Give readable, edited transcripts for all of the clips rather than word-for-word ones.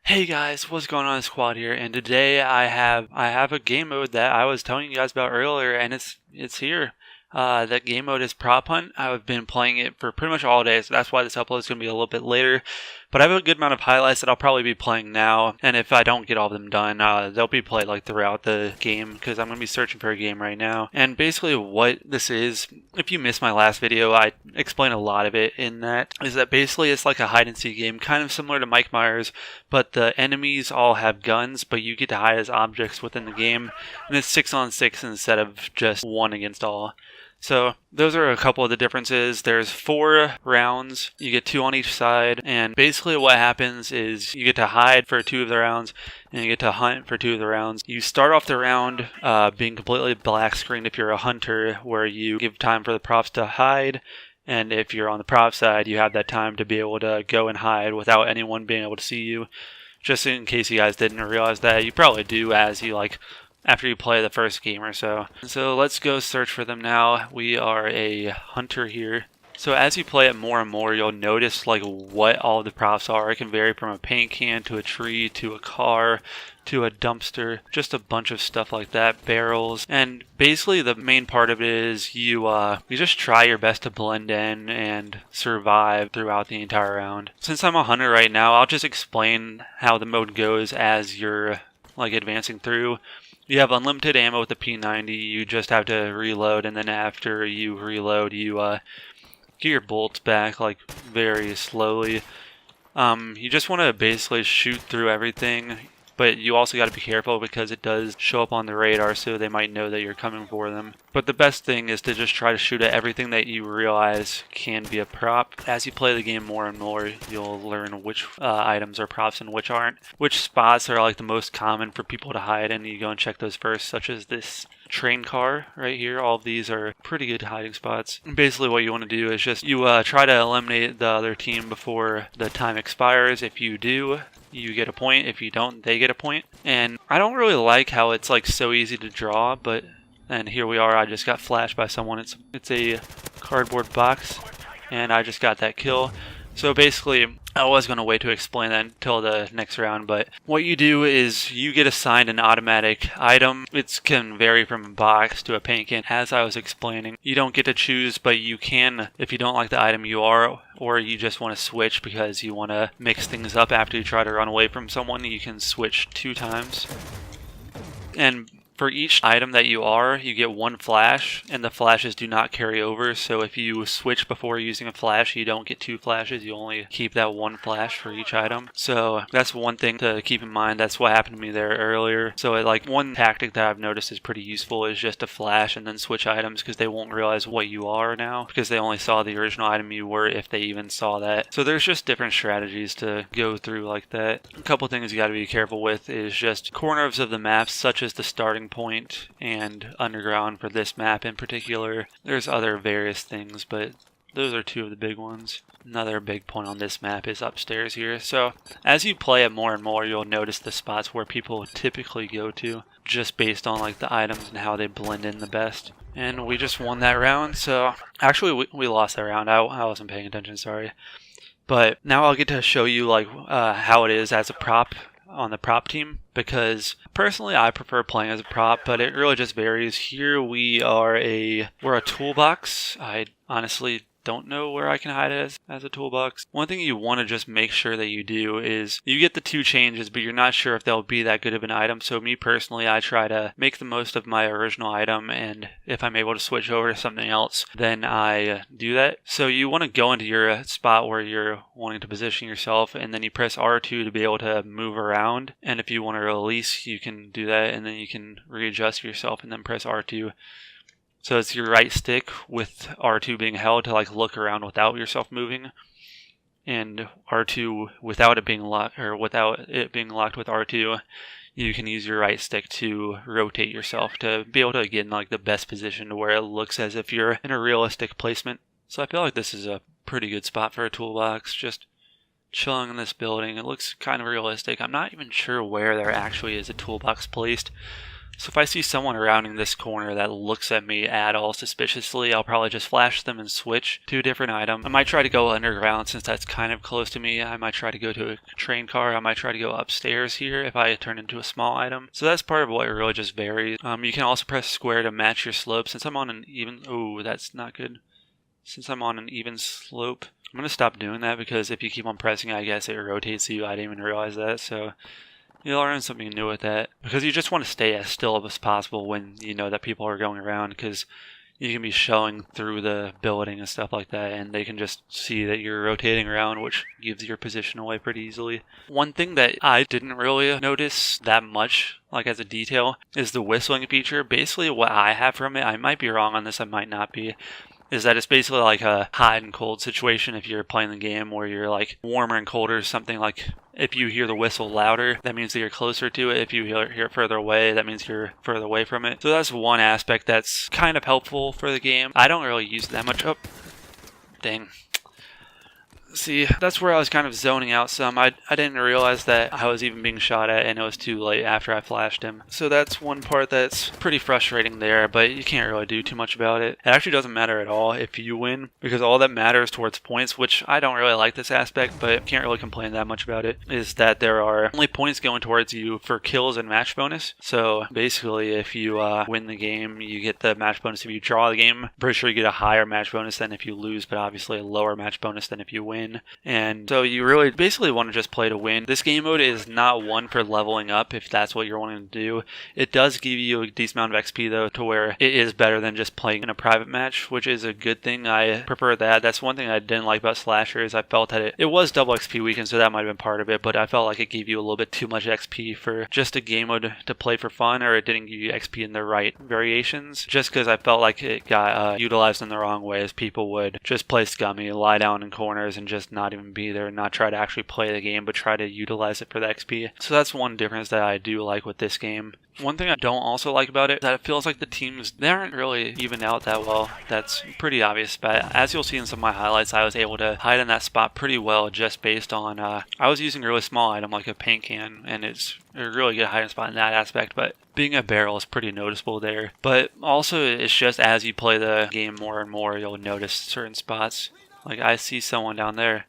Hey guys, what's going on? It's Qwad here, and today I have a game mode that I was telling you guys about earlier, and it's here. That game mode is Prop Hunt. I've been playing it for pretty much all day, so that's why this upload is going to be a little bit later. But I have a good amount of highlights that I'll probably be playing now, and if I don't get all of them done, they'll be played like throughout the game because I'm going to be searching for a game right now. And basically what this is, if you missed my last video, I explained a lot of it in that, is that basically it's like a hide and seek game, kind of similar to Mike Myers, but the enemies all have guns, but you get to hide as objects within the game, and it's 6-on-6 instead of just 1 against all. So those are a couple of the differences. There's 4 rounds, you get 2 on each side, and basically what happens is you get to hide for 2 of the rounds, and you get to hunt for 2 of the rounds. You start off the round being completely black screened if you're a hunter, where you give time for the props to hide, and if you're on the prop side, you have that time to be able to go and hide without anyone being able to see you. Just in case you guys didn't realize that, you probably do as you after you play the first game or so. So let's go search for them now. We are a hunter here. So as you play it more and more, you'll notice what all of the props are. It can vary from a paint can to a tree to a car to a dumpster, just a bunch of stuff like that, barrels. And basically the main part of it is you just try your best to blend in and survive throughout the entire round. Since I'm a hunter right now, I'll just explain how the mode goes as you're advancing through. You have unlimited ammo with the P90, you just have to reload, and then after you reload, you get your bullets back very slowly. You just want to basically shoot through everything, but you also got to be careful because it does show up on the radar, so they might know that you're coming for them. But the best thing is to just try to shoot at everything that you realize can be a prop. As you play the game more and more, you'll learn which items are props and which aren't. Which spots are the most common for people to hide in. You go and check those first, such as this train car right here. All of these are pretty good hiding spots. Basically what you want to do is just you try to eliminate the other team before the time expires. If you do, you get a point. If you don't, they get a point. And I don't really like how it's so easy to draw, and here we are. I just got flashed by someone. It's a cardboard box, and I just got that kill. So basically, I was going to wait to explain that until the next round, but what you do is you get assigned an automatic item. It can vary from a box to a paint can, as I was explaining. You don't get to choose, but you can if you don't like the item you are, or you just want to switch because you want to mix things up after you try to run away from someone. You can switch 2 times. And for each item that you are, you get 1 flash, and the flashes do not carry over. So if you switch before using a flash, you don't get 2 flashes. You only keep that 1 flash for each item. So that's one thing to keep in mind. That's what happened to me there earlier. So one tactic that I've noticed is pretty useful is just to flash and then switch items, because they won't realize what you are now, because they only saw the original item you were, if they even saw that. So there's just different strategies to go through like that. A couple things you got to be careful with is just corners of the maps, such as the starting point and underground for this map in particular. There's other various things, but those are 2 of the big ones. Another big point on this map is upstairs here. So as you play it more and more, you'll notice the spots where people typically go to, just based on the items and how they blend in the best. And we just won that round. So actually we lost that round. I wasn't paying attention, sorry. But now I'll get to show you how it is as a prop on the prop team, because personally I prefer playing as a prop, but it really just varies. Here we're a toolbox. I honestly don't know where I can hide it as a toolbox. One thing you want to just make sure that you do is you get the 2 changes, but you're not sure if they'll be that good of an item. So me personally, I try to make the most of my original item, and if I'm able to switch over to something else, then I do that. So you want to go into your spot where you're wanting to position yourself, and then you press R2 to be able to move around. And if you want to release, you can do that, and then you can readjust yourself and then press R2. So it's your right stick with R2 being held to look around without yourself moving, and R2 without it being locked, or without it being locked with R2, you can use your right stick to rotate yourself to be able to get in the best position to where it looks as if you're in a realistic placement. So I feel like this is a pretty good spot for a toolbox, just chilling in this building. It looks kind of realistic. I'm not even sure where there actually is a toolbox placed. So if I see someone rounding this corner that looks at me at all suspiciously, I'll probably just flash them and switch to a different item. I might try to go underground since that's kind of close to me. I might try to go to a train car. I might try to go upstairs here if I turn into a small item. So that's part of what really just varies. You can also press square to match your slope. Since I'm on an even... Oh, that's not good. Since I'm on an even slope, I'm going to stop doing that because if you keep on pressing, I guess it rotates you. I didn't even realize that, so... You'll learn something new with that, because you just want to stay as still as possible when you know that people are going around, because you can be showing through the building and stuff like that, and they can just see that you're rotating around, which gives your position away pretty easily. One thing that I didn't really notice that much, like as a detail, is the whistling feature. Basically what I have from it, I might be wrong on this, I might not be, is that it's basically like a hot and cold situation if you're playing the game where you're like warmer and colder, something like if you hear the whistle louder, that means that you're closer to it. If you hear it further away, that means you're further away from it. So that's one aspect that's kind of helpful for the game. I don't really use it that much. Oh, dang. See, that's where I was kind of zoning out some. I didn't realize that I was even being shot at, and it was too late after I flashed him. So that's one part that's pretty frustrating there, but you can't really do too much about it. It actually doesn't matter at all if you win, because all that matters towards points, which I don't really like this aspect, but can't really complain that much about it, is that there are only points going towards you for kills and match bonus. So basically, if you win the game, you get the match bonus. If you draw the game, I'm pretty sure you get a higher match bonus than if you lose, but obviously a lower match bonus than if you win. And so you really basically want to just play to win. This game mode is not one for leveling up if that's what you're wanting to do. It does give you a decent amount of XP though, to where it is better than just playing in a private match, which is a good thing. I prefer that. That's one thing I didn't like about Slasher, is I felt that it was double XP weekend, so that might have been part of it, but I felt like it gave you a little bit too much XP for just a game mode to play for fun, or it didn't give you XP in the right variations, just because I felt like it got utilized in the wrong way, as people would just play scummy, lie down in corners, and just not even be there and not try to actually play the game, but try to utilize it for the XP. So that's one difference that I do like with this game. One thing I don't also like about it is that it feels like the teams, they aren't really even out that well. That's pretty obvious, but as you'll see in some of my highlights, I was able to hide in that spot pretty well just based on, I was using a really small item like a paint can, and it's a really good hiding spot in that aspect, but being a barrel is pretty noticeable there. But also, it's just as you play the game more and more, you'll notice certain spots. Like I see someone down there.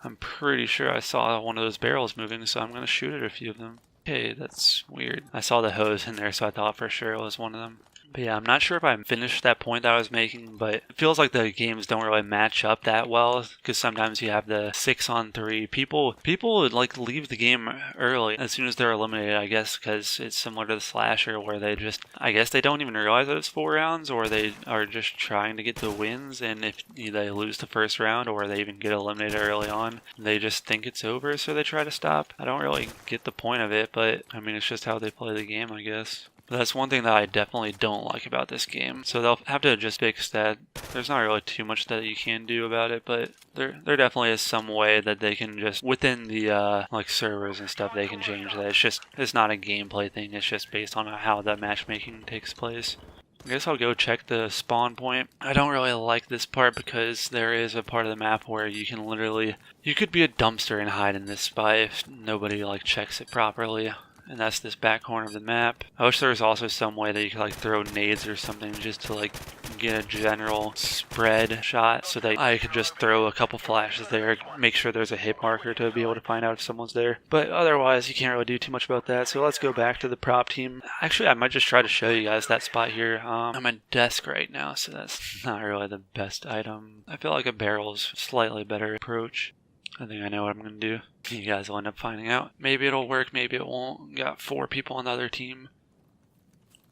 I'm pretty sure I saw one of those barrels moving, so I'm going to shoot at a few of them. Okay, that's weird. I saw the hose in there, so I thought for sure it was one of them. But yeah, I'm not sure if I finished that point that I was making, but it feels like the games don't really match up that well, because sometimes you have the 6-on-3. People would like leave the game early as soon as they're eliminated, I guess, because it's similar to the Slasher, where they just, I guess they don't even realize that it's 4 rounds, or they are just trying to get the wins, and if they lose the first round, or they even get eliminated early on, they just think it's over, so they try to stop. I don't really get the point of it, but I mean, it's just how they play the game, I guess. But that's one thing that I definitely don't like about this game. So they'll have to just fix that. There's not really too much that you can do about it, but there definitely is some way that they can just, within the like servers and stuff, they can change that. It's not a gameplay thing. It's just based on how the matchmaking takes place. I guess I'll go check the spawn point. I don't really like this part because there is a part of the map where you can literally, you could be a dumpster and hide in this spot if nobody like checks it properly. And that's this back corner of the map. I wish there was also some way that you could like throw nades or something just to like get a general spread shot, so that I could just throw a couple flashes there, make sure there's a hit marker to be able to find out if someone's there. But otherwise, you can't really do too much about that. So let's go back to the prop team. Actually, I might just try to show you guys that spot here. I'm at desk right now, so that's not really the best item. I feel like a barrel is a slightly better approach. I think I know what I'm going to do. You guys will end up finding out. Maybe it'll work, maybe it won't. Got 4 people on the other team.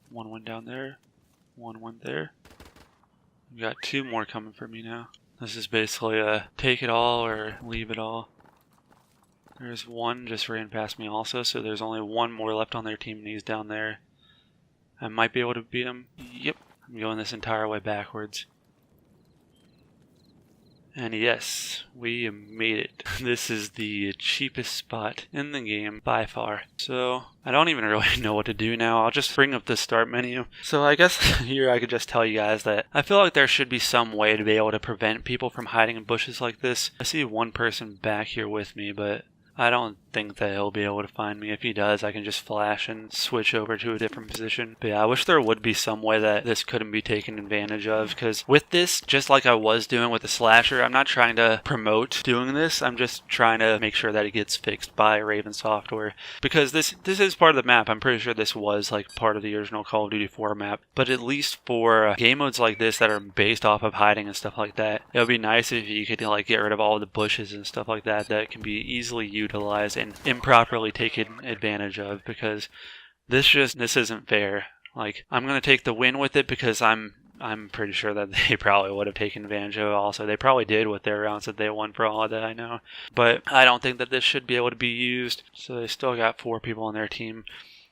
One went down there. One went there. We got 2 more coming for me now. This is basically a take it all or leave it all. There's one just ran past me also, so there's only 1 more left on their team, and he's down there. I might be able to beat him. Yep. I'm going this entire way backwards. And yes, we made it. This is the cheapest spot in the game by far. So I don't even really know what to do now. I'll just bring up the start menu. So I guess here I could just tell you guys that I feel like there should be some way to be able to prevent people from hiding in bushes like this. I see one person back here with me, but I don't think that he'll be able to find me. If he does, I can just flash and switch over to a different position. But yeah, I wish there would be some way that this couldn't be taken advantage of, because with this, just like I was doing with the slasher, I'm not trying to promote doing this. I'm just trying to make sure that it gets fixed by Raven Software, because this is part of the map. I'm pretty sure this was like part of the original Call of Duty 4 map, but at least for game modes like this that are based off of hiding and stuff like that, it would be nice if you could like get rid of all the bushes and stuff like that that can be easily utilized and improperly taken advantage of, because this isn't fair. Like, I'm gonna take the win with it because I'm pretty sure that they probably would have taken advantage of it also. They probably did with their rounds that they won, for all that I know. But I don't think that this should be able to be used. So they still got 4 people on their team.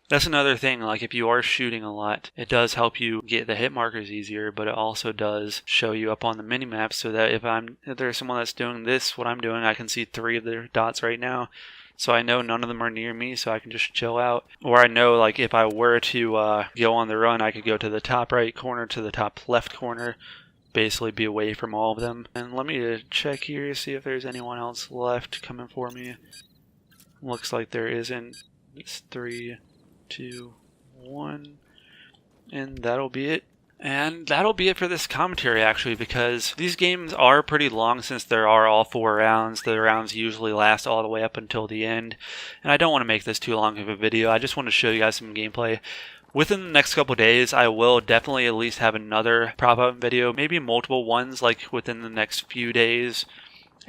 That's another thing, like if you are shooting a lot, it does help you get the hit markers easier, but it also does show you up on the minimap so that if there's someone that's doing this, what I'm doing, I can see 3 of their dots right now. So I know none of them are near me, so I can just chill out. Or I know, like, if I were to go on the run, I could go to the top right corner, to the top left corner, basically be away from all of them. And let me check here to see if there's anyone else left coming for me. Looks like there isn't. It's 3, 2, 1, and that'll be it. And that'll be it for this commentary, actually, because these games are pretty long since there are all 4 rounds. The rounds usually last all the way up until the end, and I don't want to make this too long of a video. I just want to show you guys some gameplay. Within the next couple days, I will definitely at least have another prop-up video, maybe multiple ones, like within the next few days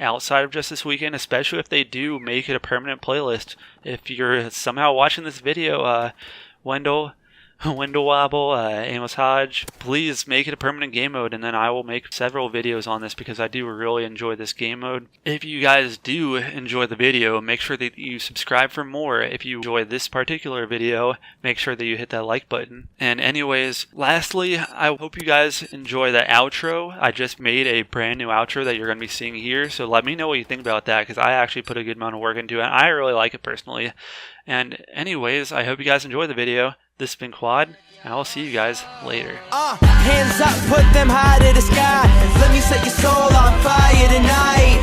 outside of just this weekend, especially if they do make it a permanent playlist. If you're somehow watching this video, Wendell Wobble, Amos Hodge, please make it a permanent game mode, and then I will make several videos on this because I do really enjoy this game mode. If you guys do enjoy the video, make sure that you subscribe for more. If you enjoy this particular video, make sure that you hit that like button. And anyways, lastly, I hope you guys enjoy the outro. I just made a brand new outro that you're going to be seeing here, so let me know what you think about that, because I actually put a good amount of work into it, and I really like it personally. And anyways, I hope you guys enjoyed the video. This has been Qwad, and I will see you guys later. Hands up, put them high to the sky. Let me set your soul on fire tonight.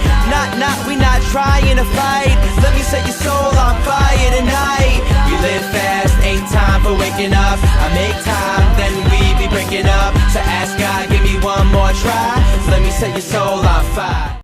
We not trying to fight. Let me set your soul on fire tonight. We live fast, ain't time for waking up. I make time, then we be breaking up. So ask God, give me one more try. Let me set your soul on fire.